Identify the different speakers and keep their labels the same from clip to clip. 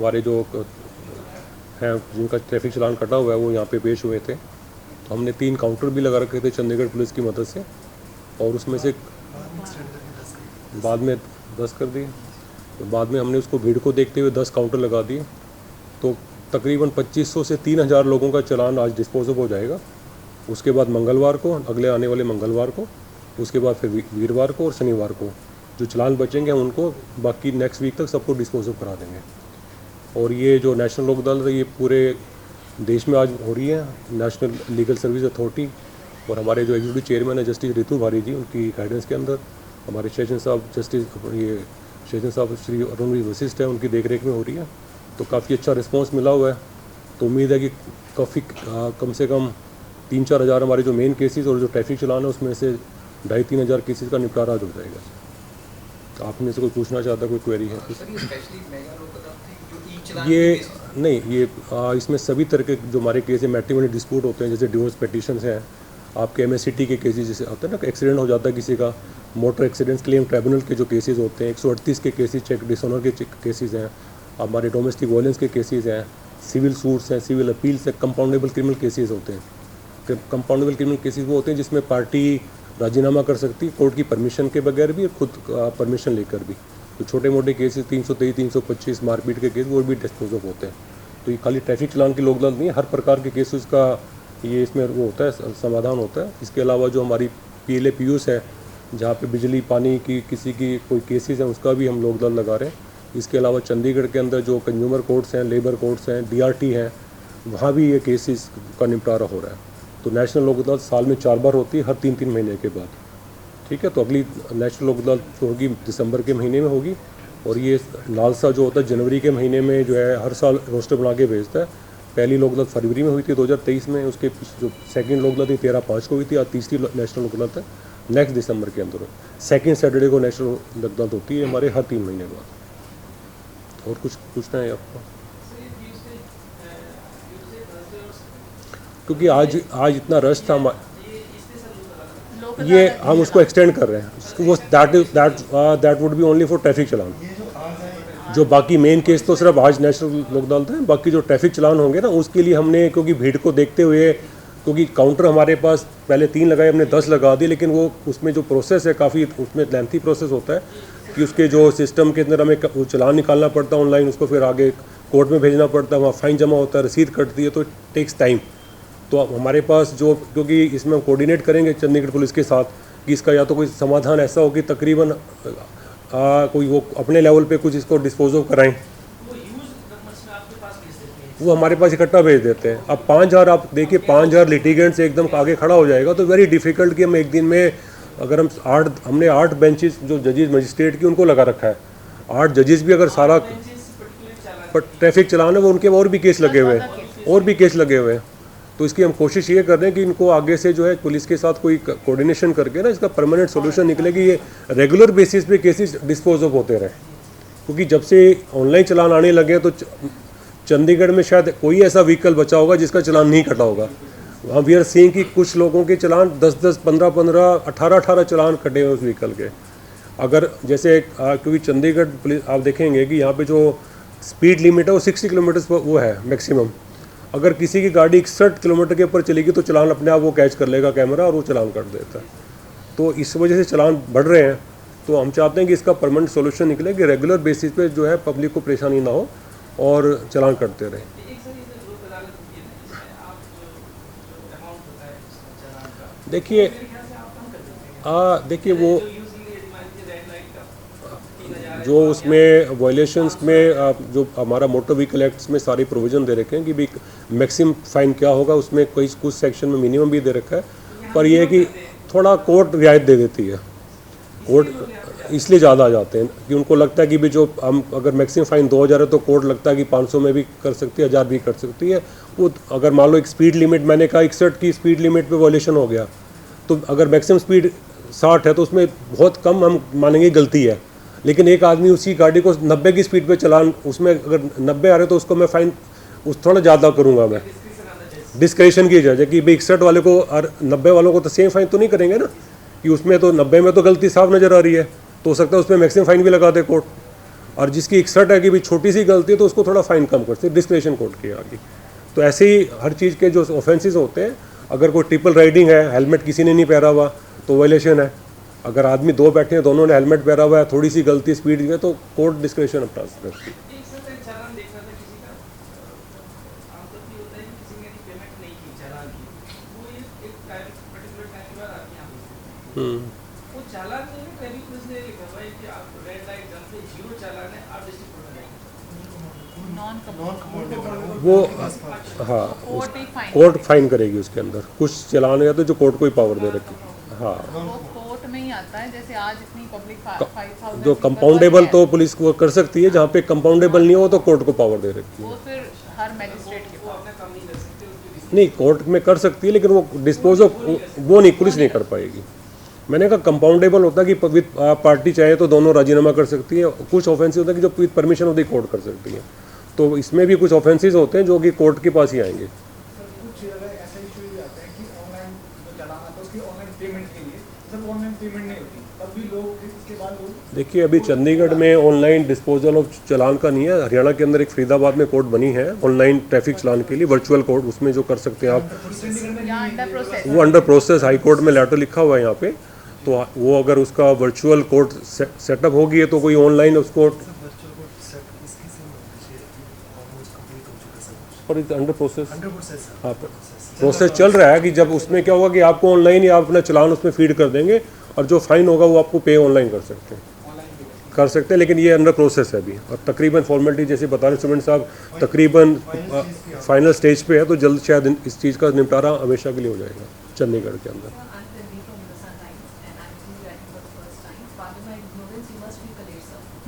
Speaker 1: हमारे जो हैं जिनका ट्रैफिक चालान कटा हुआ है वो यहाँ पे पेश हुए थे। तो हमने 3 काउंटर भी लगा रखे थे चंडीगढ़ पुलिस की मदद से, और उसमें से बाद में 10 कर दिए। तो बाद में हमने उसको भीड़ को देखते हुए 10 काउंटर लगा दिए। तो तकरीबन 2500 से 3000 लोगों का चालान आज डिस्पोज हो जाएगा। उसके बाद मंगलवार को, अगले आने वाले मंगलवार को, उसके बाद फिर वीरवार को और शनिवार को जो चालान बचेंगे हम उनको बाकी नेक्स्ट वीक तक सबको डिस्पोज करा देंगे। और ये जो नेशनल लोक अदालत है ये पूरे देश में आज हो रही है, नेशनल लीगल सर्विस अथॉरिटी और हमारे जो एग्जीक्यूटिव चेयरमैन है जस्टिस रितु भारी जी, उनकी गाइडेंस के अंदर हमारे सेशन साहब सेशन साहब श्री अरुण वशिष्ठ है, उनकी देखरेख में हो रही है। तो काफ़ी अच्छा रिस्पांस मिला हुआ है। तो उम्मीद है कि काफ़ी कम से कम 3-4 हज़ार हमारे जो मेन केसेस और जो ट्रैफिक चालान है उसमें से 2,500-3 हज़ार केसेस का निपटारा आज हो जाएगा। तो आपने से कोई पूछना चाहता, कोई क्वेरी है कुछ? ये नहीं, ये इसमें सभी तरह के जो हमारे केस है, मैट्रिमोनी डिस्प्यूट होते हैं, जैसे डिवोर्स पिटीशंस हैं, आपके MSCT के केसेस जैसे होते हैं ना, एक्सीडेंट हो जाता है किसी का, मोटर एक्सीडेंट्स क्लेम ट्राइब्यूनल के जो केसेस होते हैं, 138 के केसेस, चेक डिसऑनर के केसेस हैं, हमारे डोमेस्टिक वायलेंस के केसेस हैं, सिविल सूट्स हैं, सिविल अपील्स हैं, कंपाउंडेबल क्रिमिनल केसेस होते हैं। कंपाउंडेबल क्रिमिनल केसेस वो होते हैं जिसमें पार्टी राजीनामा कर सकती है कोर्ट की परमिशन के बगैर भी और खुद परमिशन लेकर भी। तो छोटे मोटे केसेस 323, 325 मारपीट के केस वो भी डिस्पोज ऑफ होते हैं। तो ये खाली ट्रैफिक चालान की लोक अदालत नहीं है, हर प्रकार के केसेस का ये इसमें वो होता है, समाधान होता है। इसके अलावा जो हमारी PLA PUs है, जहाँ पे बिजली पानी की किसी की कोई केसेस हैं, उसका भी हम लोक अदालत लगा रहे हैं। इसके अलावा चंडीगढ़ के अंदर जो कंज्यूमर कोर्ट्स हैं, लेबर कोर्ट्स हैं, DRT हैं, वहाँ भी ये केसेस का निपटारा हो रहा है। तो नेशनल लोक अदालत साल में 4 बार होती है, हर 3-3 महीने के बाद। ठीक है, तो अगली नेशनल लोक अदालत होगी दिसंबर के महीने में होगी, और ये लालसा जो होता है जनवरी के महीने में जो है हर साल रोस्टर बना के भेजता है। पहली लोक अदालत फरवरी में हुई थी 2023 में, उसके जो सेकंड लोक अदालत 13/5 को हुई थी, आज तीसरी नेशनल लोक अदालत है नेक्स्ट दिसंबर के अंदर। सेकंड सैटरडे को नेशनल लोक अदालत होती है हमारे हर 3 महीने बाद। और कुछ पूछना है आपको? क्योंकि आज इतना रश था, ये हम उसको एक्सटेंड कर रहे हैं। वो that would be only for traffic challan. जो बाकी मेन केस तो सिर्फ आज नेशनल लोक अदालत है, बाकी जो ट्रैफिक चालान होंगे ना उसके लिए हमने, क्योंकि भीड़ को देखते हुए, क्योंकि काउंटर हमारे पास पहले 3 लगाए, हमने 10 लगा दिए, लेकिन वो उसमें जो प्रोसेस है काफ़ी उसमें लेंथी प्रोसेस होता है कि उसके जो सिस्टम के अंदर हमें वो चालान निकालना पड़ता है ऑनलाइन, उसको फिर आगे कोर्ट में भेजना पड़ता है, वहाँ फाइन जमा होता है, रसीद कटती है, तो टेक्स टाइम। तो हमारे पास जो, क्योंकि इसमें हम कोऑर्डिनेट करेंगे चंडीगढ़ पुलिस के साथ कि इसका या तो कोई समाधान ऐसा हो कि तकरीबन कोई वो अपने लेवल पे कुछ इसको डिस्पोज ऑफ कराएं, वो हमारे पास इकट्ठा भेज देते हैं। अब 5000 आप देखिए, 5000 लिटिगेंट से एकदम आगे खड़ा हो जाएगा तो वेरी डिफ़िकल्ट कि हम एक दिन में, अगर हमने 8 बेंचेस जो जजेस मजिस्ट्रेट की उनको लगा रखा है, 8 जजेस भी अगर सारा पर ट्रैफिक चालान है वो उनके और भी केस लगे हुए हैं। तो इसकी हम कोशिश ये कर रहे हैं कि इनको आगे से जो है पुलिस के साथ कोई कोऑर्डिनेशन करके ना इसका परमानेंट सोल्यूशन निकले कि ये रेगुलर बेसिस पे केसेस डिस्पोज ऑफ होते रहे। क्योंकि जब से ऑनलाइन चालान आने लगे तो चंडीगढ़ में शायद कोई ऐसा व्हीकल बचा होगा जिसका चालान नहीं कटा होगा। वहाँ वी आर सीइंग कि कुछ लोगों के चालान 10-10, 15-15, 18-18 चालान कटे हुए उस व्हीकल के। अगर जैसे क्योंकि चंडीगढ़ पुलिस आप देखेंगे कि यहाँ पे जो स्पीड लिमिट है वो 60 किलोमीटर वो है मैक्सिमम। अगर किसी की गाड़ी 61 किलोमीटर के ऊपर चलेगी तो चालान अपने आप वो कैच कर लेगा कैमरा और वो चालान कर देता है। तो इस वजह से चालान बढ़ रहे हैं। तो हम चाहते हैं कि इसका परमानेंट सोल्यूशन निकले कि रेगुलर बेसिस पे जो है पब्लिक को परेशानी ना हो और चालान करते रहें। देखिए वो जो उसमें वायलेशंस में जो हमारा मोटर व्हीकल एक्ट्स में सारी प्रोविज़न दे रखे हैं कि भी मैक्सिमम फ़ाइन क्या होगा, उसमें कुछ सेक्शन में मिनिमम भी दे रखा है। पर यह है कि थोड़ा कोर्ट रियायत दे देती है, कोर्ट इसलिए ज़्यादा आ जाते हैं कि उनको लगता है कि भी जो हम अगर मैक्सिमम फ़ाइन 2000 है तो कोर्ट लगता है कि 500 में भी कर सकती है, 1000 भी कर सकती है। वो अगर मान लो एक स्पीड लिमिट, मैंने कहा 61 की स्पीड लिमिट पे वायलेशन हो गया, तो अगर मैक्सिमम स्पीड 60 है तो उसमें बहुत कम हम मानेंगे गलती है। लेकिन एक आदमी उसी गाड़ी को 90 की स्पीड पे चलान, उसमें अगर 90 आ रहे तो उसको मैं फ़ाइन थोड़ा ज़्यादा करूँगा, मैं डिस्क्रिशन की जाए कि भाई 61 वाले को और 90 वालों को तो सेम फ़ाइन तो नहीं करेंगे ना, कि उसमें तो 90 में तो गलती साफ नज़र आ रही है, तो हो सकता है उसमें मैक्सिमम फ़ाइन भी लगा दे कोर्ट। और जिसकी इकसठ है कि भाई छोटी सी गलती है तो उसको थोड़ा फाइन कम करते हैं डिस्क्रिशन कोड के आगे। तो ऐसे ही हर चीज़ के जो ऑफेंसेस होते हैं, अगर कोई ट्रिपल राइडिंग है, हेलमेट किसी ने नहीं पहना हुआ तो वायलेशन है। अगर आदमी दो बैठे हैं, दोनों ने हेलमेट पहना हुआ है, थोड़ी सी गलती स्पीड में, तो कोर्ट डिस्क्रिशन अपना सकती है।
Speaker 2: वो चालान नहीं है, ट्रैफिक पुलिस ने लिखा हुआ है कि आप रेड लाइट जंप पे 0 चालान है, आप डिस्ट्रिक्ट कोर्ट में जाएंगे।
Speaker 1: वो हाँ, कोर्ट फाइन करेगी उसके अंदर कुछ चलान या तो जो कोर्ट को ही पावर दे रखी। हाँ,
Speaker 3: वो कोर्ट में ही आता है। जैसे आज इतनी पब्लिक 5000
Speaker 1: जो कंपाउंडेबल तो पुलिस को कर सकती है, जहाँ पे कंपाउंडेबल नहीं हो तो कोर्ट को पावर दे रखी है।
Speaker 3: वो फिर हर मैजिस्ट्रेट के
Speaker 2: वो अपना काम नहीं कर सकते, उसकी
Speaker 1: नहीं, कोर्ट में कर सकती है, लेकिन वो डिस्पोज ऑफ वो नहीं, पुलिस नहीं कर पाएगी। मैंने कहा कंपाउंडेबल होता है कि विद पार्टी चाहे तो दोनों राजीनामा कर सकती है। कुछ ऑफेंसेस होता है कि जो with permission of the court कर सकती है। तो इसमें भी कुछ ऑफेंसेस होते हैं जो कि कोर्ट के पास ही आएंगे।
Speaker 4: कुछ ऐसा इशू भी आता है कि ऑनलाइन जो चालान आता है उसकी ऑनलाइन पेमेंट के लिए जब ऑनलाइन पेमेंट नहीं होती तब भी लोग इसके बाद लोग
Speaker 1: देखिए, अभी चंडीगढ़ में ऑनलाइन डिस्पोजल ऑफ चालान का नहीं है। हरियाणा के अंदर एक फरीदाबाद में कोर्ट बनी है ऑनलाइन ट्रैफिक चालान के लिए, वर्चुअल कोर्ट, उसमें जो कर सकते हैं आप।
Speaker 3: या अंडर प्रोसेस
Speaker 1: वो अंडर प्रोसेस, हाई कोर्ट में लेटर लिखा हुआ है यहाँ पे। तो वो अगर उसका वर्चुअल कोर्ट सेटअप होगी है तो कोई ऑनलाइन उसको, पर अंडर प्रोसेस, हाँ, प्रोसेस चल रहा है कि जब उसमें क्या होगा कि आपको ऑनलाइन ही आप अपना चालान उसमें फीड कर देंगे और जो फाइन होगा वो आपको पे ऑनलाइन कर सकते हैं, लेकिन ये अंडर प्रोसेस है अभी। और तकरीबन फॉर्मेलिटी जैसे बता रहे स्टूडेंट साहब, तकरीबन फाइनल स्टेज पे है, तो जल्द शायद इस चीज़ का निपटारा हमेशा के लिए हो जाएगा चंडीगढ़ के अंदर।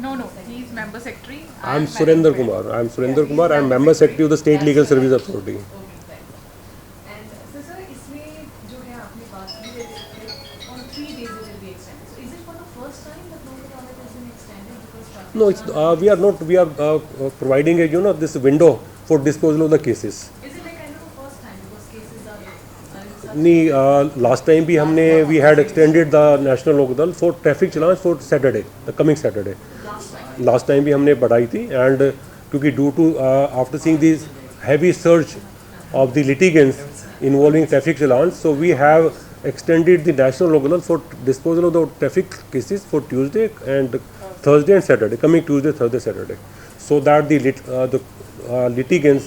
Speaker 3: No, he is member secretary.
Speaker 1: I am Surendra Kumar. I am member secretary of the State Legal Service Authority.
Speaker 5: इसमें जो है आपने बात की है on 3 days it will be extended. So is it for the first time that loan audit has been extended because traffic?
Speaker 1: No, it's we are providing this window for disposal of the cases.
Speaker 5: Is it like kind of a first time because cases are in such
Speaker 1: नहीं, last time भी हमने we had extended the national Lok Adalat for traffic challan for Saturday, the coming Saturday. Last time भी हमने बढ़ाई थी, and क्योंकि due to after seeing this heavy search of the litigants involving traffic challan, so we have extended the national लोक अदालत for disposal of the traffic cases for Tuesday and Thursday and Saturday, coming Tuesday, Thursday, Saturday, so that the litigants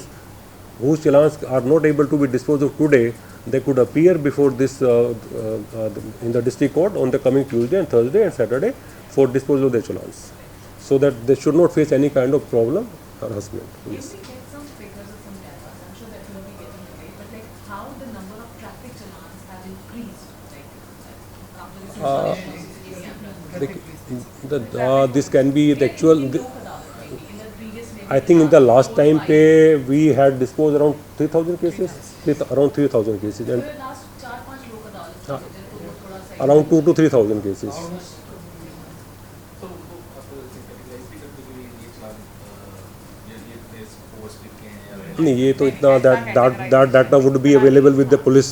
Speaker 1: whose challans are not able to be disposed of today, they could appear before this in the district court on the coming Tuesday and Thursday and Saturday for disposal of their challans, so that they should not face any kind of problem or harassment.
Speaker 5: Can
Speaker 1: Yes.
Speaker 5: we get some figures or some data? I'm sure that you will be getting today, but like how the number of traffic challans have increased, like after this CCTV camera.
Speaker 1: This can be the actual.
Speaker 5: In the previous maybe
Speaker 1: I think in the last time pay we had disposed around 3,000 cases, around 3,000 cases, and
Speaker 5: last 4-5 लोग अदालत में थे, तो वो थोड़ा सा
Speaker 1: around 2,000 to 3,000 cases.
Speaker 2: तो वो आपको कैटेगराइज भी करते हुए ये चालान ये फोर्स लिखते हैं या
Speaker 1: नहीं, ये तो इतना that data would be available with the police,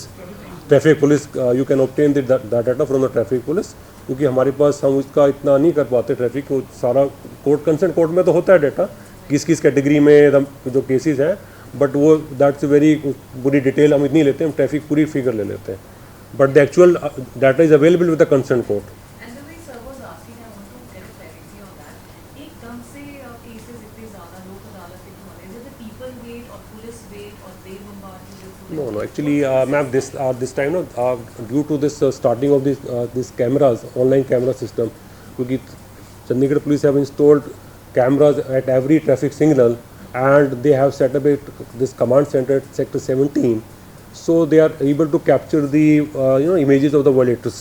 Speaker 1: traffic police. You can obtain the data from the traffic police, क्योंकि हमारे पास हम उसका इतना नहीं कर पाते। ट्रैफिक को सारा कोर्ट कंसर्न कोर्ट में तो होता है डाटा किस किस कैटेगरी में जो केसेस हैं, बट वो दैट्स वेरी पूरी डिटेल हम इतनी लेते हैं, हम ट्रैफिक पूरी फिगर ले लेते हैं, but the actual data is available with the concern court.
Speaker 5: And the way sir was asking, I want to get clarity on that. एकदम से cases इतने ज़्यादा लोक अदालत के क्यों आते हैं? Is it the people wait or police wait or they bombard you?
Speaker 1: No, actually, ma'am, this time, due to this starting of this cameras, online camera system, क्योंकि Chandigarh police have installed cameras at every traffic signal, and they have set up this command center at sector 17, so they are able to capture the images of the violators,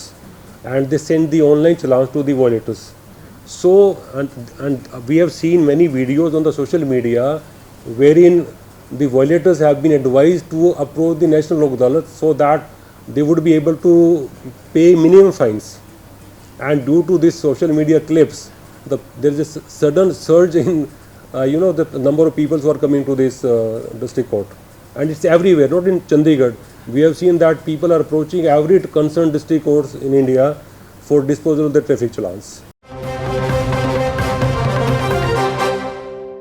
Speaker 1: and they send the online challans to the violators. So and we have seen many videos on the social media wherein the violators have been advised to approach the National Lok Adalat so that they would be able to pay minimum fines. And due to these social media clips, there is a sudden surge in the number of people who are coming to this district court, and it's everywhere, not in Chandigarh. We have seen that people are approaching every concerned district courts in India for disposal of the traffic challans.